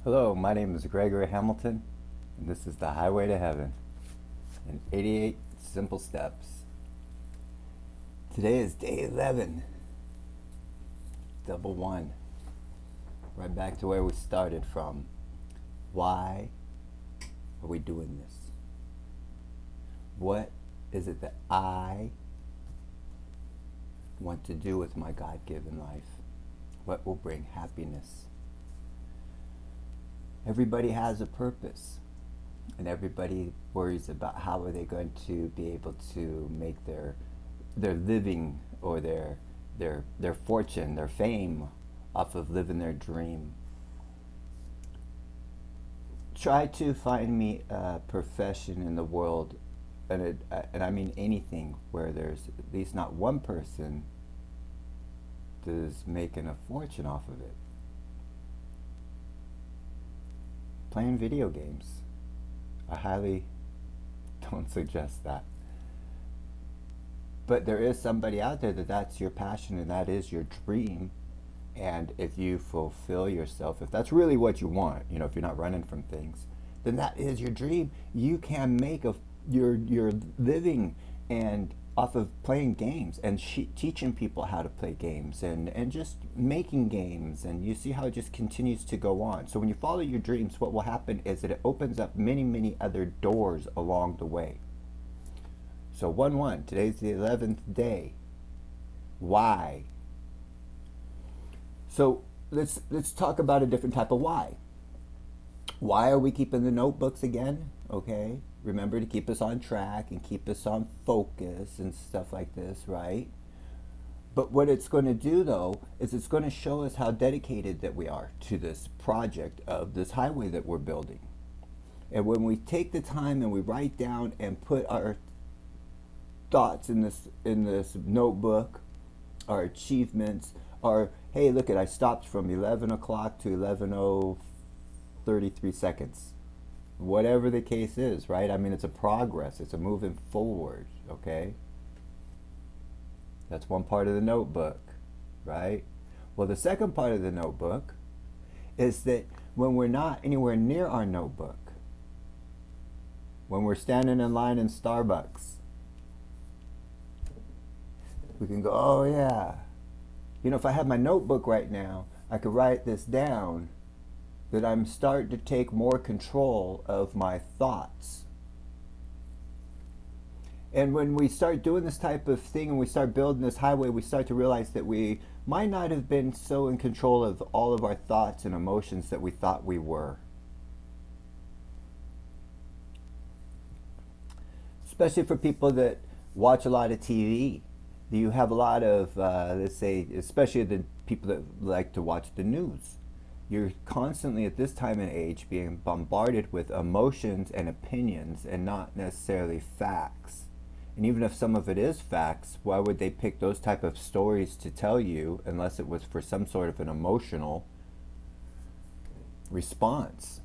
Hello, my name is Gregory Hamilton, and this is the Highway to Heaven in 88 Simple Steps. Today is day 11, double one, right back to where we started from. Why are we doing this? What is it that I want to do with my God given life? What will bring happiness? Everybody has a purpose, and everybody worries about how are they going to be able to make their living or their fortune, their fame off of living their dream. Try to find me a profession in the world, and I mean anything, where there's at least not one person that is making a fortune off of it. Playing video games. I highly don't suggest that. But there is somebody out there that's your passion and that is your dream. And if you fulfill yourself, if that's really what you want, if you're not running from things, then that is your dream. You can make your living and off of playing games and teaching people how to play games and just making games, and you see how it just continues to go on. So when you follow your dreams, what will happen is that it opens up many other doors along the way. So 1-1, today's the 11th day. Why? So let's talk about a different type of why. Why are we keeping the notebooks again? Okay, remember to keep us on track and keep us on focus and stuff like this, right? But what it's going to do, though, is it's going to show us how dedicated that we are to this project of this highway that we're building. And when we take the time and we write down and put our thoughts in this notebook, our achievements, our, hey, look, I stopped from 11 o'clock to 11:33 seconds. Whatever the case is, right? I mean, it's a progress. It's a moving forward, okay? That's one part of the notebook, right? Well, the second part of the notebook is that when we're not anywhere near our notebook, when we're standing in line in Starbucks, we can go, oh yeah, if I had my notebook right now, I could write this down, that I'm starting to take more control of my thoughts. And when we start doing this type of thing and we start building this highway, we start to realize that we might not have been so in control of all of our thoughts and emotions that we thought we were. Especially for people that watch a lot of TV. You have a lot of, let's say, especially the people that like to watch the news. You're constantly at this time and age being bombarded with emotions and opinions and not necessarily facts. And even if some of it is facts, why would they pick those type of stories to tell you unless it was for some sort of an emotional response?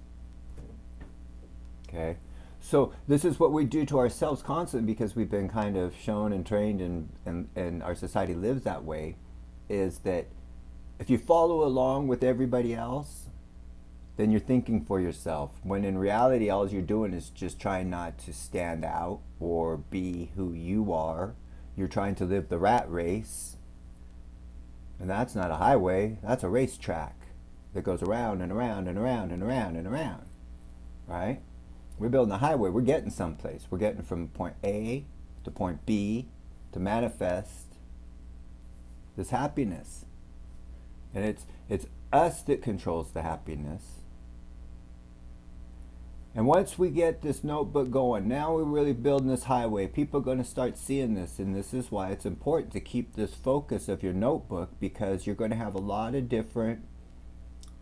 Okay? So this is what we do to ourselves constantly, because we've been kind of shown and trained and our society lives that way, is that if you follow along with everybody else, then you're thinking for yourself, when in reality all you're doing is just trying not to stand out or be who you are. You're trying to live the rat race, and that's not a highway, that's a racetrack that goes around and around and around and around and around, right? We're building a highway, we're getting someplace. We're getting from point A to point B to manifest this happiness. And it's us that controls the happiness. And once we get this notebook going, now we're really building this highway. People are going to start seeing this, and this is why it's important to keep this focus of your notebook, because you're going to have a lot of different,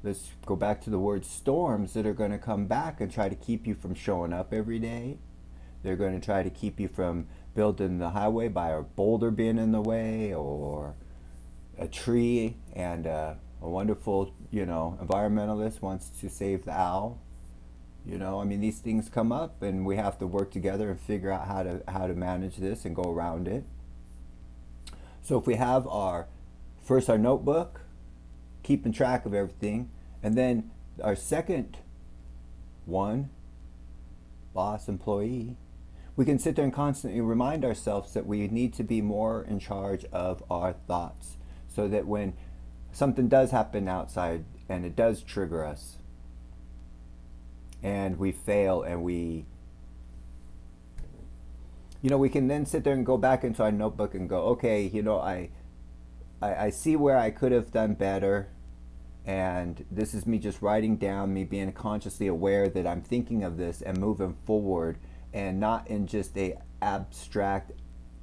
let's go back to the word storms, that are going to come back and try to keep you from showing up every day. They're going to try to keep you from building the highway by a boulder being in the way, or a tree, and a wonderful, environmentalist wants to save the owl. I mean, these things come up, and we have to work together and figure out how to manage this and go around it. So if we have our notebook, keeping track of everything, and then our second one, boss, employee, we can sit there and constantly remind ourselves that we need to be more in charge of our thoughts, so that when something does happen outside and it does trigger us and we fail and we can then sit there and go back into our notebook and go, okay, I see where I could have done better, and this is me just writing down, me being consciously aware that I'm thinking of this and moving forward, and not in just a abstract,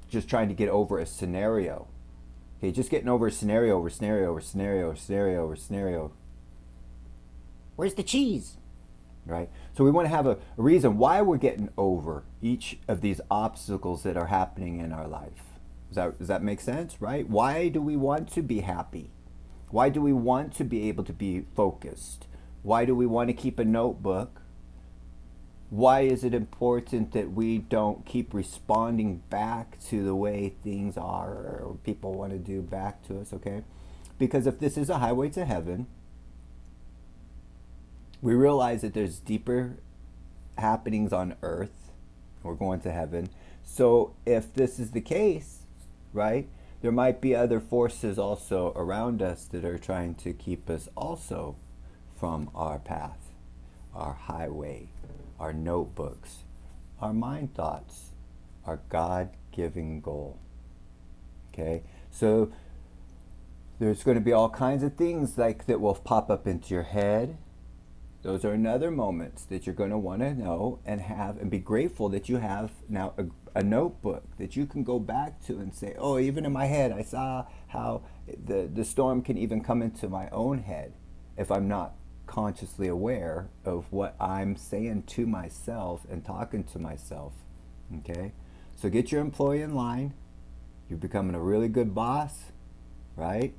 just trying to get over a scenario. Okay, just getting over scenario over scenario over scenario over scenario over scenario. Where's the cheese? Right? So we want to have a reason why we're getting over each of these obstacles that are happening in our life. Does that make sense, right? Why do we want to be happy? Why do we want to be able to be focused? Why do we want to keep a notebook? Why is it important that we don't keep responding back to the way things are or people want to do back to us, okay? Because if this is a highway to heaven, we realize that there's deeper happenings on earth. We're going to heaven. So if this is the case, right, there might be other forces also around us that are trying to keep us also from our path, our highway, our notebooks, our mind thoughts, our God-given goal. Okay? So there's going to be all kinds of things like that will pop up into your head. Those are another moments that you're going to want to know and have and be grateful that you have now a notebook that you can go back to and say, oh, even in my head, I saw how the storm can even come into my own head if I'm not consciously aware of what I'm saying to myself and talking to myself. Okay? So get your employee in line. You're becoming a really good boss, right?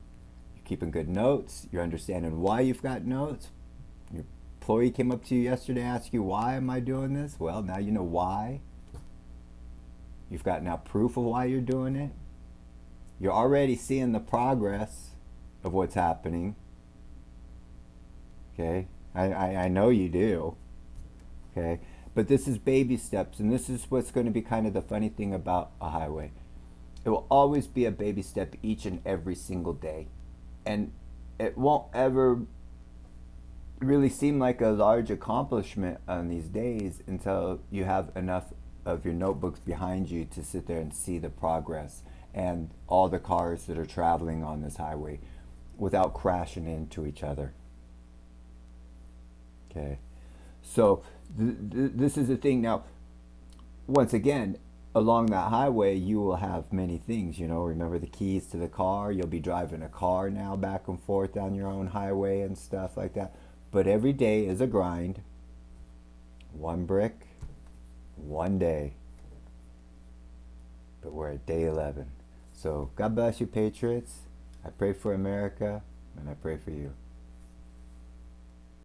You're keeping good notes. You're understanding why you've got notes. Your employee came up to you yesterday, asked you, why am I doing this? Well, now you know why. You've got now proof of why you're doing it. You're already seeing the progress of what's happening. Okay? I know you do. Okay? But this is baby steps, and this is what's going to be kind of the funny thing about a highway. It will always be a baby step each and every single day. And it won't ever really seem like a large accomplishment on these days until you have enough of your notebooks behind you to sit there and see the progress and all the cars that are traveling on this highway without crashing into each other. Okay, so this is the thing. Now, once again, along that highway, you will have many things. Remember the keys to the car. You'll be driving a car now back and forth down your own highway and stuff like that. But every day is a grind. One brick, one day. But we're at day 11. So God bless you, Patriots. I pray for America, and I pray for you.